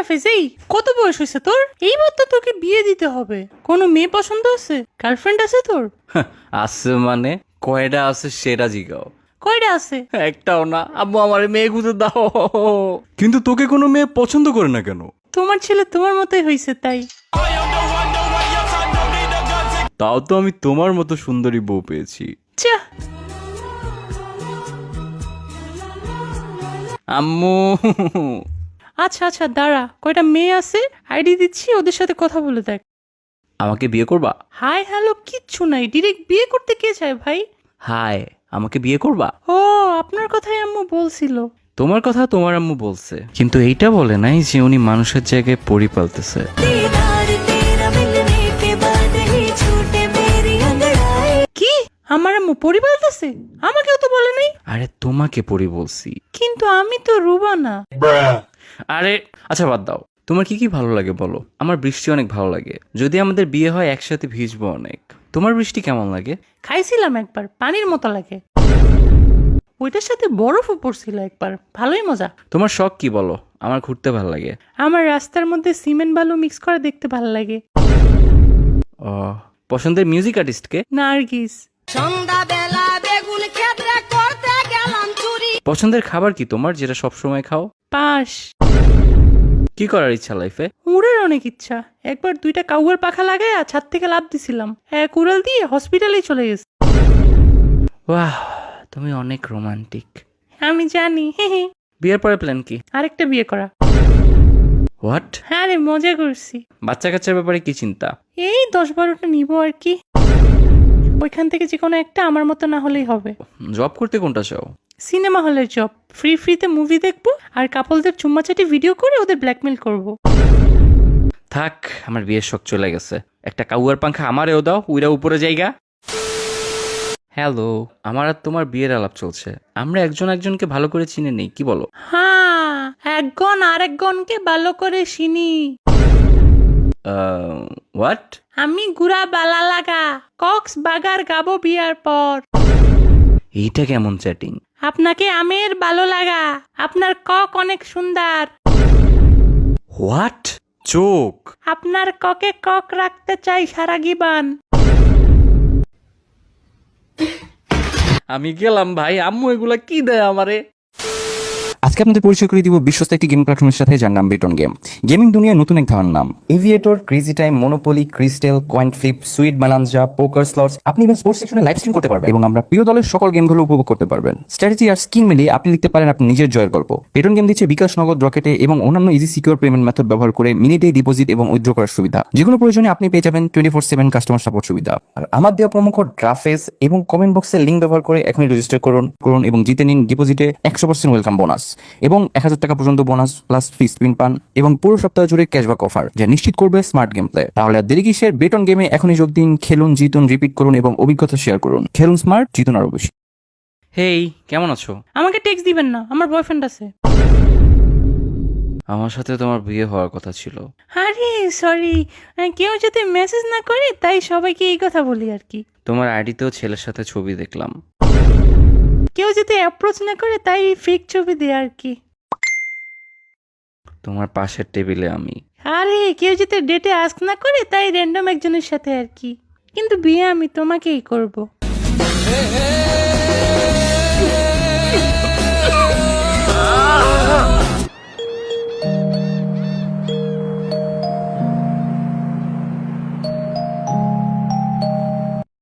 রাফেজ, এই কত বয়স হয়েছে তোর? এইবার তো তোকে বিয়ে দিতে হবে। কোনো মেয়ে পছন্দ আছে? গার্লফ্রেন্ড আছে তোর? আছে মানে কয়টা আছে সেটা জিগাও। কয়টা আছে? একটাও না। আব্বু আমার মেয়ে খুঁজে দাও। কিন্তু তোকে কোনো মেয়ে পছন্দ করে না কেন? তোমার ছেলে তোমার মতোই হয়েছে তাই। তাও তো আমি তোমার মতো সুন্দরী বউ পেয়েছি। চা, আম্মু। আচ্ছা আচ্ছা দাঁড়া, কয়টা মেয়ে আছে আইডি দিচ্ছি, ওদের সাথে কথা বলে দেখ। আমাকে বিয়ে করবা? হাই হ্যালো কিচ্ছু নাই, ডিরেক্ট বিয়ে করতে কে চায় ভাই? হাই, আমাকে বিয়ে করবা? ও, আপনার কথাই আম্মু বলছিল। তোমার কথা তোমার আম্মু বলছে, কিন্তু এইটা বলে নাই যে উনি মানুষের জায়গায় পরি পালতেছে। কি? আমার আম্মু পরি বলতেছে? আমাকেও তো বলে নাই। আরে তোমাকে পরি বলছি। কিন্তু আমি তো রুবা না। আরে আচ্ছা বাদ দাও, তোমার কি কি ভালো লাগে বলো। আমার বৃষ্টি অনেক ভালো লাগে, যদি আমাদের বিয়ে হয় একসাথে ভিজবো অনেক। তোমার বৃষ্টি কেমন লাগে? খাইছিলাম একবার, পানির মতো লাগে। ওইটার সাথে বরফও পড়ছিল একবার, ভালোই মজা। তোমার শখ কি বলো। আমার ঘুরতে ভালো লাগে। আমার রাস্তার মধ্যে সিমেন্ট বালু মিক্স করে দেখতে ভালো লাগে। ও, পছন্দের মিউজিক আর্টিস্টকে? নার্গিস। পছন্দের খাবার কি তোমার, যেটা সবসময় খাও? পাশ। কি করার ইচ্ছা লাইফে? উড়ের অনেক ইচ্ছা। একবার 2টা কাউয়ার পাখা লাগায় ছাদ থেকে লাফ দিছিলাম, এক উড়াল দিয়ে হসপিটালেই চলে গেছে। বাহ, তুমি অনেক রোমান্টিক। আমি জানি, হে হে। বিয়ের পরে প্ল্যান কি? আরেকটা বিয়ে করা। হোয়াট? হ্যাঁ রে, মজা করছি। বাচ্চা কাচ্চার ব্যাপারে কি চিন্তা? এই 10-12টা নিবো আর কি। ওইখান থেকে যে কোনো একটা আমার মতো না হলেই হবে। জব করতে কোনটা চাও? সিনেমা হলের জব, ফ্রিতে মুভি দেখবো আর কাপলদের চুম্মাচাটি ভিডিও করে ওদের ব্ল্যাকমেল করব। থাক, আমার বিয়ের শখ চলে গেছে। একটা কাউয়ার পাংখা আমারেও দাও, উইরা উপরে জায়গা। হ্যালো, আমার আর তোমার বিয়ের আলাপ চলছে। আমরা একজন একজনকে ভালো করে চিনে নেই, কি বলো? হ্যাঁ, একজন আরেকজনকে ভালো করে চিনি। হোয়াট? আমি গুড়া বালা লাগা, কক্স বাগার গাবো বিয়ার পর। এইটা কেমন চ্যাটিং? আপনাকে আমের ভালো লাগা, আপনার কক অনেক সুন্দর। হোয়াট? চোখ? আপনার ককে কক রাখতে চাই সারা জীবন। আমি গেলাম ভাই, আম্মু এগুলা কি দেয় আমারে? আজকে আপনাদের পরিচয় করে দিব বিশ্বস্ত একটি গেম প্ল্যাটফর্মের সাথে, যার নাম বেটন গেম। গেমিং দুনিয়ায় নতুন এক ধারণার নাম। Aviator, Crazy Time, Monopoly, Crystal, Coin Flip, Sweet Bonanza, poker slots, আপনি ইভেন স্পোর্টস সেকশনে লাইভ স্ট্রিম করতে পারবেন এবং আমরা প্রিয় দলের সকল গেমগুলো উপভোগ করতে পারবেন। স্ট্র্যাটেজি আর স্কিম মিলিয়ে আপনি লিখতে পারেন আপনি নিজের জয়ের গল্প। বেটন গেম দিচ্ছে বিকাশ, নগদ, রকেটে এবং অন্যান্য ইজি সিকিউর পেমেন্ট মেথড ব্যবহার করে মিনিটে ডিপোজিট এবং উইথড্র করার সুবিধা। যেকোনো প্রয়োজনে আপনি পেয়ে যাবেন 24/7 কাস্টমার সাপোর্ট সুবিধা। আর আমার দেওয়া প্রোমো কোড গ্রাফেস এবং কমেন্ট বক্সের লিঙ্ক ব্যবহার করে এখনই রেজিস্টার করুন এবং জিতে নিন ডিপোজিটে 100% ওয়েলকাম বোনাস এবং 1000 টাকা পর্যন্ত বোনাস প্লাস ফ্রি স্পিন পান এবং পুরো সপ্তাহ জুড়ে ক্যাশব্যাক অফার, যা নিশ্চিত করবে স্মার্ট গেম প্লে। তাহলে আর দেরি কিসের? বেটন গেমে এখনই যোগ দিন, খেলুন, জিতুন, রিপিট করুন এবং অভিজ্ঞতা শেয়ার করুন। খেলুন স্মার্ট, জিতুন আরো বেশি। হেই, কেমন আছো? আমাকে টেক্সট দিবেন না, আমার বয়ফ্রেন্ড আছে। আমার সাথে তোমার বিয়ে হওয়ার কথা ছিল। আরে সরি, কেউ যদি মেসেজ না করে তাই সবাইকে এই কথা বলি আর কি। তোমার আইডিতেও ছেলের সাথে ছবি দেখলাম। কেউ যদি অ্যাপ্রোচ না করে তাই ফেক ছবি দেয় আর কি। তোমার পাশের টেবিলে আমি। আরে কেউ যদি ডেটে আস্ক না করে তাই র্যান্ডম একজনের সাথে আর কি। কিন্তু বিয়ে আমি তোমাকেই করব।